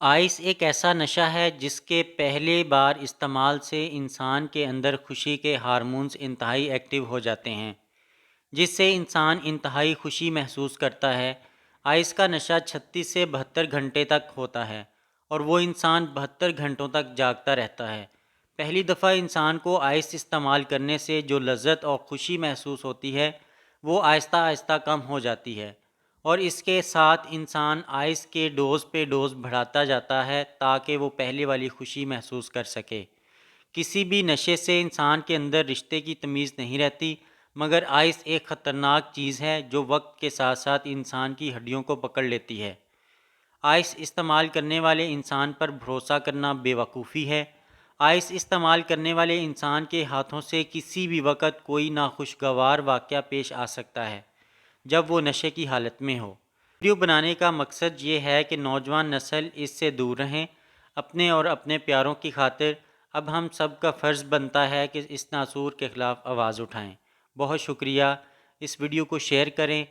Ice ایک ایسا نشہ ہے جس کے پہلے بار استعمال سے انسان کے اندر خوشی کے ہارمونز انتہائی ایکٹیو ہو جاتے ہیں، جس سے انسان انتہائی خوشی محسوس کرتا ہے۔ آئس کا نشہ 36 سے 72 گھنٹے تک ہوتا ہے اور وہ انسان 72 گھنٹوں تک جاگتا رہتا ہے۔ پہلی دفعہ انسان کو آئس استعمال کرنے سے جو لذت اور خوشی محسوس ہوتی ہے وہ آہستہ آہستہ کم ہو جاتی ہے، اور اس کے ساتھ انسان آئس کے ڈوز پہ ڈوز بڑھاتا جاتا ہے تاکہ وہ پہلے والی خوشی محسوس کر سکے۔ کسی بھی نشے سے انسان کے اندر رشتے کی تمیز نہیں رہتی، مگر آئس ایک خطرناک چیز ہے جو وقت کے ساتھ ساتھ انسان کی ہڈیوں کو پکڑ لیتی ہے۔ آئس استعمال کرنے والے انسان پر بھروسہ کرنا بے وقوفی ہے۔ آئس استعمال کرنے والے انسان کے ہاتھوں سے کسی بھی وقت کوئی ناخوشگوار واقعہ پیش آ سکتا ہے جب وہ نشے کی حالت میں ہو۔ ویڈیو بنانے کا مقصد یہ ہے کہ نوجوان نسل اس سے دور رہیں۔ اپنے اور اپنے پیاروں کی خاطر اب ہم سب کا فرض بنتا ہے کہ اس ناسور کے خلاف آواز اٹھائیں۔ بہت شکریہ۔ اس ویڈیو کو شیئر کریں